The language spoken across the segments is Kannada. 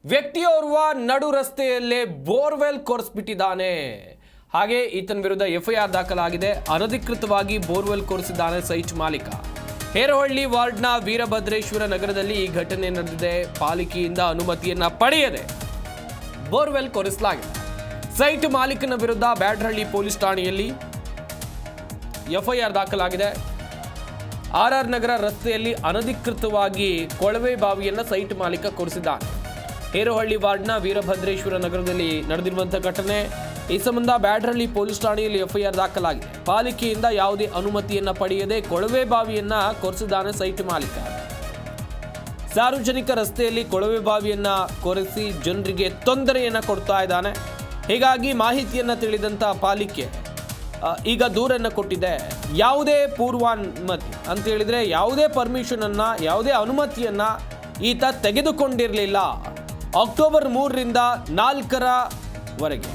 ವ್ಯಕ್ತಿಯೋರ್ವ ನಡು ರಸ್ತೆಯಲ್ಲೇ ಬೋರ್ವೆಲ್ ಕೊರೆಸ್ಬಿಟ್ಟಿದ್ದಾನೆ. ಹಾಗೆ ಈತನ ವಿರುದ್ಧ ಎಫ್ಐಆರ್ ದಾಖಲಾಗಿದೆ. ಅನಧಿಕೃತವಾಗಿ ಬೋರ್ವೆಲ್ ಕೊರೆಸಿದ್ದಾನೆ ಸೈಟ್ ಮಾಲೀಕ. ಹೇರಹಳ್ಳಿ ವಾರ್ಡ್ನ ವೀರಭದ್ರೇಶ್ವರ ನಗರದಲ್ಲಿ ಈ ಘಟನೆ ನಡೆದಿದೆ. ಪಾಲಿಕೆಯಿಂದ ಅನುಮತಿಯನ್ನ ಪಡೆಯದೆ ಬೋರ್ವೆಲ್ ಕೊರೆಸಲಾಗಿದೆ. ಸೈಟ್ ಮಾಲೀಕನ ವಿರುದ್ಧ ಬ್ಯಾಡರಹಳ್ಳಿ ಪೊಲೀಸ್ ಠಾಣೆಯಲ್ಲಿ ಎಫ್ಐಆರ್ ದಾಖಲಾಗಿದೆ. ಆರ್ ನಗರ ರಸ್ತೆಯಲ್ಲಿ ಅನಧಿಕೃತವಾಗಿ ಕೊಳವೆ ಬಾವಿಯನ್ನು ಸೈಟ್ ಮಾಲೀಕ ಕೊರೆಸಿದ್ದಾನೆ. ಹೇರಹಳ್ಳಿ ವಾರ್ಡ್ನ ವೀರಭದ್ರೇಶ್ವರ ನಗರದಲ್ಲಿ ನಡೆದಿರುವಂತಹ ಘಟನೆ. ಈ ಸಂಬಂಧ ಬ್ಯಾಡರಹಳ್ಳಿ ಪೊಲೀಸ್ ಠಾಣೆಯಲ್ಲಿ ಎಫ್ಐಆರ್ ದಾಖಲಾಗಿದೆ. ಪಾಲಿಕೆಯಿಂದ ಯಾವುದೇ ಅನುಮತಿಯನ್ನ ಪಡೆಯದೆ ಕೊಳವೆ ಬಾವಿಯನ್ನ ಕೊರೆಸಿದ್ದಾನೆ ಸೈಟ್ ಮಾಲೀಕ. ಸಾರ್ವಜನಿಕ ರಸ್ತೆಯಲ್ಲಿ ಕೊಳವೆ ಬಾವಿಯನ್ನ ಕೊರೆಸಿ ಜನರಿಗೆ ತೊಂದರೆಯನ್ನ ಕೊಡ್ತಾ ಇದ್ದಾನೆ. ಹೀಗಾಗಿ ಮಾಹಿತಿಯನ್ನ ತಿಳಿದಂತ ಪಾಲಿಕೆ ಈಗ ದೂರನ್ನು ಕೊಟ್ಟಿದೆ. ಯಾವುದೇ ಪೂರ್ವಾನುಮತಿ ಅಂತ ಹೇಳಿದ್ರೆ ಯಾವುದೇ ಪರ್ಮಿಷನ್ ಅನ್ನ, ಯಾವುದೇ ಅನುಮತಿಯನ್ನ ಈತ ತೆಗೆದುಕೊಂಡಿರಲಿಲ್ಲ. ಅಕ್ಟೋಬರ್ 3ರಿಂದ 4ರವರೆಗೆ,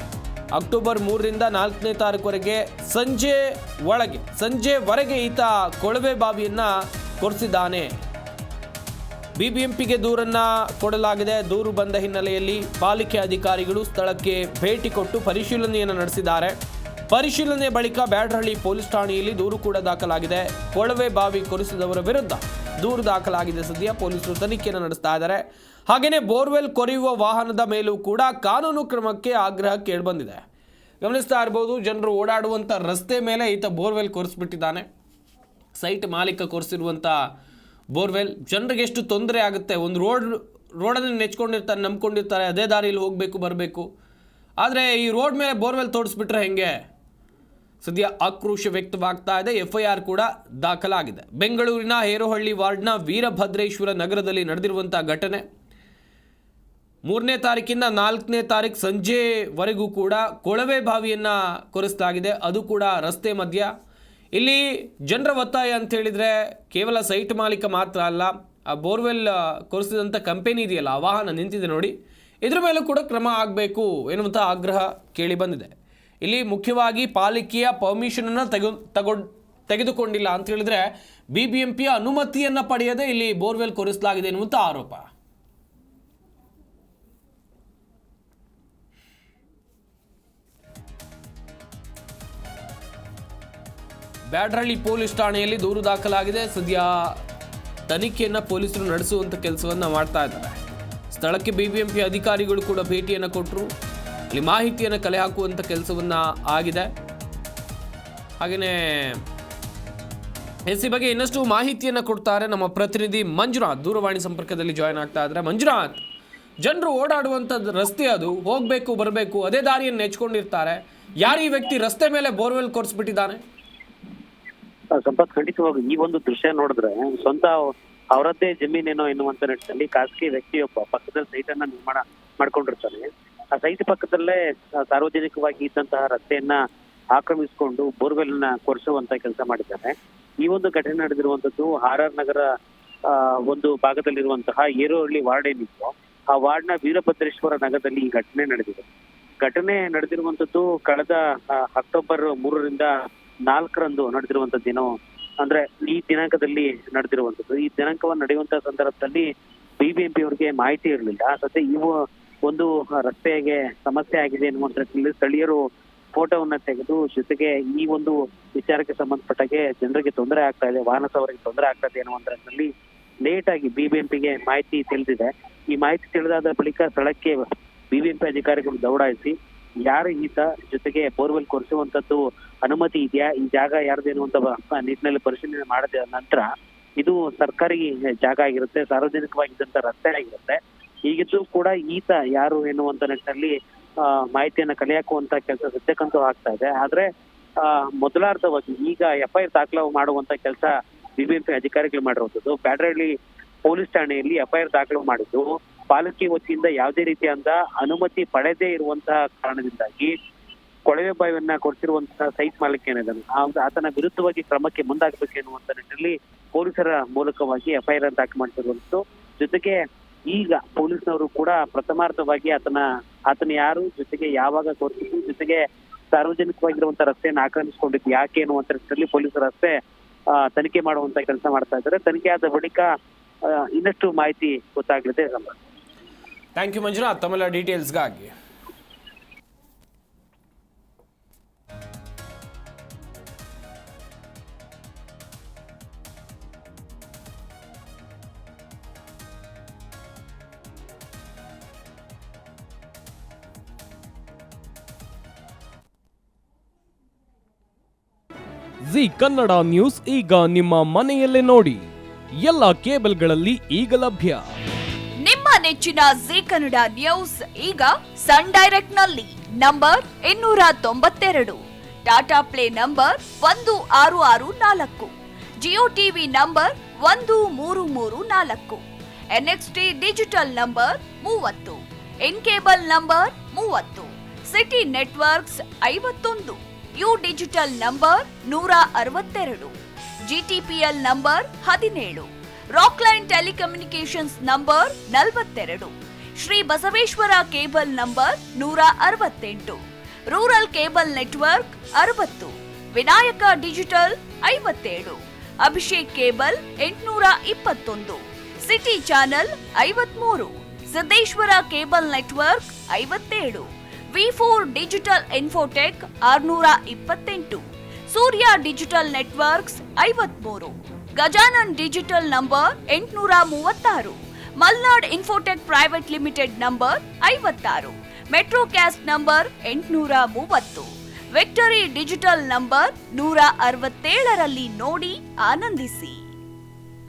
ಅಕ್ಟೋಬರ್ 3ರಿಂದ 4ನೇ ತಾರೀಕುವರೆಗೆ ಸಂಜೆವರೆಗೆ ಈತ ಕೊಳವೆ ಬಾವಿಯನ್ನ ಕೊರೆಸಿದ್ದಾನೆ. ಬಿಬಿಎಂಪಿಗೆ ದೂರನ್ನ ಕೊಡಲಾಗಿದೆ. ದೂರು ಬಂದ ಹಿನ್ನೆಲೆಯಲ್ಲಿ ಪಾಲಿಕೆ ಅಧಿಕಾರಿಗಳು ಸ್ಥಳಕ್ಕೆ ಭೇಟಿ ಕೊಟ್ಟು ಪರಿಶೀಲನೆಯನ್ನು ನಡೆಸಿದ್ದಾರೆ. ಪರಿಶೀಲನೆ ಬಳಿಕ ಬ್ಯಾಡರಹಳ್ಳಿ ಪೊಲೀಸ್ ಠಾಣೆಯಲ್ಲಿ ದೂರು ಕೂಡ ದಾಖಲಾಗಿದೆ. ಕೊಳವೆ ಬಾವಿ ಕೊರೆಸಿದವರ ವಿರುದ್ಧ ದೂರು ದಾಖಲಾಗಿದೆ. ಸದ್ಯ ಪೊಲೀಸರು ತನಿಖೆಯನ್ನು ನಡೆಸ್ತಾ ಇದ್ದಾರೆ. ಹಾಗೆಯೇ ಬೋರ್ವೆಲ್ ಕೊರೆಯುವ ವಾಹನದ ಮೇಲೂ ಕೂಡ ಕಾನೂನು ಕ್ರಮಕ್ಕೆ ಆಗ್ರಹ ಕೇಳಿಬಂದಿದೆ. ಗಮನಿಸ್ತಾ ಇರ್ಬೋದು, ಜನರು ಓಡಾಡುವಂಥ ರಸ್ತೆ ಮೇಲೆ ಈತ ಬೋರ್ವೆಲ್ ಕೊರೆಸ್ಬಿಟ್ಟಿದ್ದಾನೆ. ಸೈಟ್ ಮಾಲೀಕ ಕೊರೆಸಿರುವಂಥ ಬೋರ್ವೆಲ್ ಜನರಿಗೆ ಎಷ್ಟು ತೊಂದರೆ ಆಗುತ್ತೆ. ಒಂದು ರೋಡನ್ನು ನೆಚ್ಕೊಂಡಿರ್ತಾರೆ, ನಂಬ್ಕೊಂಡಿರ್ತಾರೆ, ಅದೇ ದಾರಿಯಲ್ಲಿ ಹೋಗಬೇಕು ಬರಬೇಕು. ಆದರೆ ಈ ರೋಡ್ ಮೇಲೆ ಬೋರ್ವೆಲ್ ತೋಡಿಸ್ಬಿಟ್ರೆ ಹೆಂಗೆ? ಸದ್ಯ ಆಕ್ರೋಶ ವ್ಯಕ್ತವಾಗ್ತಾ ಇದೆ. ಎಫ್ಐಆರ್ ಕೂಡ ದಾಖಲಾಗಿದೆ. ಬೆಂಗಳೂರಿನ ಹೇರಹಳ್ಳಿ ವಾರ್ಡ್ನ ವೀರಭದ್ರೇಶ್ವರ ನಗರದಲ್ಲಿ ನಡೆದಿರುವಂಥ ಘಟನೆ. 3ನೇ ತಾರೀಕಿಂದ 4ನೇ ತಾರೀಕು ಸಂಜೆವರೆಗೂ ಕೂಡ ಕೊಳವೆ ಬಾವಿಯನ್ನು ಕೊರೆಸಲಾಗಿದೆ. ಅದು ಕೂಡ ರಸ್ತೆ ಮಧ್ಯ. ಇಲ್ಲಿ ಜನರ ಒತ್ತಾಯ ಅಂತ ಹೇಳಿದರೆ ಕೇವಲ ಸೈಟ್ ಮಾಲೀಕ ಮಾತ್ರ ಅಲ್ಲ, ಆ ಬೋರ್ವೆಲ್ ಕೊರೆಸಿದಂಥ ಕಂಪೆನಿ ಇದೆಯಲ್ಲ, ಆ ವಾಹನ ನಿಂತಿದೆ ನೋಡಿ, ಇದ್ರ ಮೇಲೂ ಕೂಡ ಕ್ರಮ ಆಗಬೇಕು ಎನ್ನುವಂಥ ಆಗ್ರಹ ಕೇಳಿ ಬಂದಿದೆ. ಇಲ್ಲಿ ಮುಖ್ಯವಾಗಿ ಪಾಲಿಕೆಯ ಪರ್ಮಿಷನನ್ನು ತೆಗೆದುಕೊಂಡಿಲ್ಲ ಅಂತ ಹೇಳಿದ್ರೆ ಬಿಬಿಎಂಪಿಯ ಅನುಮತಿಯನ್ನು ಪಡೆಯದೆ ಇಲ್ಲಿ ಬೋರ್ವೆಲ್ ಕೊರೆಸಲಾಗಿದೆ ಎನ್ನುವಂಥ ಆರೋಪ. ಬ್ಯಾಡರಹಳ್ಳಿ ಪೊಲೀಸ್ ಠಾಣೆಯಲ್ಲಿ ದೂರು ದಾಖಲಾಗಿದೆ. ಸದ್ಯ ತನಿಖೆಯನ್ನು ಪೊಲೀಸರು ನಡೆಸುವಂಥ ಕೆಲಸವನ್ನು ಮಾಡ್ತಾ ಇದ್ದಾರೆ. ಸ್ಥಳಕ್ಕೆ ಬಿಬಿಎಂಪಿ ಅಧಿಕಾರಿಗಳು ಕೂಡ ಭೇಟಿಯನ್ನು ಕೊಟ್ಟರು. ಇಲ್ಲಿ ಮಾಹಿತಿಯನ್ನು ಕಲೆ ಹಾಕುವಂಥ ಕೆಲಸವನ್ನು ಆಗಿದೆ. ಹಾಗೆಯೇ ಈ ಬಗ್ಗೆ ಇನ್ನಷ್ಟು ಮಾಹಿತಿಯನ್ನು ಕೊಡ್ತಾರೆ ನಮ್ಮ ಪ್ರತಿನಿಧಿ ಮಂಜುನಾಥ್. ದೂರವಾಣಿ ಸಂಪರ್ಕದಲ್ಲಿ ಜಾಯ್ನ್ ಆಗ್ತಾ ಇದ್ದಾರೆ. ಮಂಜುನಾಥ್, ಜನರು ಓಡಾಡುವಂಥದ್ದು ರಸ್ತೆ, ಅದು ಹೋಗಬೇಕು ಬರಬೇಕು, ಅದೇ ದಾರಿಯನ್ನು ನೆಚ್ಕೊಂಡಿರ್ತಾರೆ. ಯಾರು ಈ ವ್ಯಕ್ತಿ ರಸ್ತೆ ಮೇಲೆ ಬೋರ್ವೆಲ್ ಕೊರೆಸ್ಬಿಟ್ಟಿದ್ದಾನೆ? ಸಂಪತ್, ಖಂಡಿತವಾಗಿ ಈ ಒಂದು ದೃಶ್ಯ ನೋಡಿದ್ರೆ ಸ್ವಂತ ಅವರದ್ದೇ ಜಮೀನೇನೋ ಎನ್ನುವಂತ ನಿಟ್ಟಿನಲ್ಲಿ ಖಾಸಗಿ ವ್ಯಕ್ತಿಯೊಬ್ಬ ಪಕ್ಕದಲ್ಲಿ ಸೈಟ್ ಅನ್ನ ನಿರ್ಮಾಣ ಮಾಡ್ಕೊಂಡಿರ್ತಾನೆ. ಆ ಸೈಟ್ ಪಕ್ಕದಲ್ಲೇ ಸಾರ್ವಜನಿಕವಾಗಿ ಇದ್ದಂತಹ ರಸ್ತೆಯನ್ನ ಆಕ್ರಮಿಸಿಕೊಂಡು ಬೋರ್ವೆಲ್ ನ ಕೊರೆಸುವಂತ ಕೆಲಸ ಮಾಡಿದ್ದಾನೆ. ಈ ಒಂದು ಘಟನೆ ನಡೆದಿರುವಂತದ್ದು ಆರ್ ನಗರ ಒಂದು ಭಾಗದಲ್ಲಿರುವಂತಹ ಹೇರಹಳ್ಳಿ ವಾರ್ಡ್ ಏನಿತ್ತು, ಆ ವಾರ್ಡ್ನ ವೀರಭದ್ರೇಶ್ವರ ನಗರದಲ್ಲಿ ಈ ಘಟನೆ ನಡೆದಿದೆ. ಘಟನೆ ನಡೆದಿರುವಂತದ್ದು ಕಳೆದ ಅಕ್ಟೋಬರ್ 3ರಿಂದ 4ರಂದು ನಡೆದಿರುವಂತ ದಿನ, ಅಂದ್ರೆ ಈ ದಿನಾಂಕದಲ್ಲಿ ನಡೆದಿರುವಂತದ್ದು. ಈ ದಿನಾಂಕವನ್ನು ನಡೆಯುವಂತಹ ಸಂದರ್ಭದಲ್ಲಿ ಬಿಬಿಎಂಪಿ ಅವರಿಗೆ ಮಾಹಿತಿ ಇರಲಿಲ್ಲ. ಸದ್ಯ ಇವು ಒಂದು ರಸ್ತೆಗೆ ಸಮಸ್ಯೆ ಆಗಿದೆ ಎನ್ನುವಂತ ಸ್ಥಳೀಯರು ಫೋಟೋವನ್ನ ತೆಗೆದು, ಜೊತೆಗೆ ಈ ಒಂದು ವಿಚಾರಕ್ಕೆ ಸಂಬಂಧಪಟ್ಟಾಗೆ ಜನರಿಗೆ ತೊಂದರೆ ಆಗ್ತಾ ಇದೆ, ವಾಹನ ಸವಾರಿಗೆ ತೊಂದರೆ ಆಗ್ತಾ ಇದೆ ಎನ್ನುವಂತರಲ್ಲಿ ಲೇಟ್ ಆಗಿ ಬಿಬಿಎಂಪಿಗೆ ಮಾಹಿತಿ ತಿಳಿದಿದೆ. ಈ ಮಾಹಿತಿ ತಿಳಿದಾದ ಬಳಿಕ ಸ್ಥಳಕ್ಕೆ ಬಿಬಿಎಂಪಿ ಅಧಿಕಾರಿಗಳು ದೌಡಾಯಿಸಿ ಯಾರು ಈತ, ಜೊತೆಗೆ ಬೋರ್ವೆಲ್ ಕೊರೆಸುವಂತದ್ದು ಅನುಮತಿ ಇದೆಯಾ, ಈ ಜಾಗ ಯಾರ್ದು ಎನ್ನುವಂತ ನಿಟ್ಟಿನಲ್ಲಿ ಪರಿಶೀಲನೆ ಮಾಡಿದ ನಂತರ ಇದು ಸರ್ಕಾರಿ ಜಾಗ ಆಗಿರುತ್ತೆ, ಸಾರ್ವಜನಿಕವಾಗಿದ್ದಂತ ರಸ್ತೆ ಆಗಿರುತ್ತೆ. ಹೀಗಿದ್ದು ಕೂಡ ಈತ ಯಾರು ಎನ್ನುವಂತ ನಿಟ್ಟಿನಲ್ಲಿ ಮಾಹಿತಿಯನ್ನ ಕಲೆ ಹಾಕುವಂತ ಕೆಲಸ ಸದ್ಯಕ್ಕಂತೂ ಆಗ್ತಾ ಇದೆ. ಆದ್ರೆ ಮೊದಲಾರ್ಧವಾಗಿ ಈಗ ಎಫ್ಐಆರ್ ದಾಖಲು ಮಾಡುವಂತ ಕೆಲಸ ಬಿಬಿಎಂಪಿ ಅಧಿಕಾರಿಗಳು ಮಾಡಿರುವಂತದ್ದು. ಬ್ಯಾಡರಹಳ್ಳಿ ಪೊಲೀಸ್ ಠಾಣೆಯಲ್ಲಿ ಎಫ್ಐಆರ್ ದಾಖಲು ಮಾಡಿದ್ದು ಪಾಲಿಕೆ ವತಿಯಿಂದ ಯಾವುದೇ ರೀತಿಯಾದ ಅನುಮತಿ ಪಡೆದೇ ಇರುವಂತಹ ಕಾರಣದಿಂದಾಗಿ ಕೊಳವೆ ಬಾವಿಯನ್ನ ಕೊರೆಸಿರುವಂತಹ ಸೈಟ್ ಮಾಲೀಕ ಏನಿದ್ದಾನೆ ಆತನ ವಿರುದ್ಧವಾಗಿ ಕ್ರಮಕ್ಕೆ ಮುಂದಾಗಬೇಕು ಎನ್ನುವಂತ ನಿಟ್ಟಿನಲ್ಲಿ ಪೊಲೀಸರ ಮೂಲಕವಾಗಿ ಎಫ್ಐಆರ್ ದಾಖಲು ಮಾಡಿರುವಂತದ್ದು. ಜೊತೆಗೆ ಈಗ ಪೊಲೀಸ್ನವರು ಕೂಡ ಪ್ರಥಮಾರ್ಥವಾಗಿ ಆತನ ಯಾರು, ಜೊತೆಗೆ ಯಾವಾಗ ಕೊರೆಸಿದ್ದು, ಜೊತೆಗೆ ಸಾರ್ವಜನಿಕವಾಗಿರುವಂತಹ ರಸ್ತೆಯನ್ನು ಆಕ್ರಮಿಸಿಕೊಂಡಿದ್ದು ಯಾಕೆ ಎನ್ನುವಂತ ನಿಟ್ಟಿನಲ್ಲಿ ಪೊಲೀಸರ ರಸ್ತೆ ತನಿಖೆ ಮಾಡುವಂತ ಕೆಲಸ ಮಾಡ್ತಾ ಇದ್ದಾರೆ. ತನಿಖೆ ಆದ ಬಳಿಕ ಇನ್ನಷ್ಟು ಮಾಹಿತಿ ಗೊತ್ತಾಗಲಿದೆ. ಥ್ಯಾಂಕ್ ಯು ಮಂಜುನಾಥ್ ತಮ್ಮೆಲ್ಲ ಡೀಟೇಲ್ಸ್ಗಾಗಿ. ಜಿ ಕನ್ನಡ ನ್ಯೂಸ್ ಈಗ ನಿಮ್ಮ ಮನೆಯಲ್ಲೇ ನೋಡಿ. ಎಲ್ಲ ಕೇಬಲ್ಗಳಲ್ಲಿ ಈಗ ಲಭ್ಯ. ನಿಮ್ಮ ನೆಚ್ಚಿನ ಜಿ ಕನ್ನಡ ನ್ಯೂಸ್ ಈಗ ಸನ್ ಡೈರೆಕ್ಟ್ ನಲ್ಲಿ number 292, Tata play number 1664, Jio TV number 1334, NXT digital number 30, in cable number 30, city networks 51, U digital number 162, GTPL number 17, Rockline telecommunications number 42, Shri Basaveshwara cable number 168, rural cable network 60, Vinayaka digital 57, Abhishek cable 821, city channel 53, Siddeshwara cable network 57, V4 digital Infotech 628, Surya digital networks 53, Gajanan digital number 836, Malnad Infotech private limited number 56, Metrocast number 830, Victory digital number 167ರಲ್ಲಿ ನೋಡಿ ಆನಂದಿಸಿ.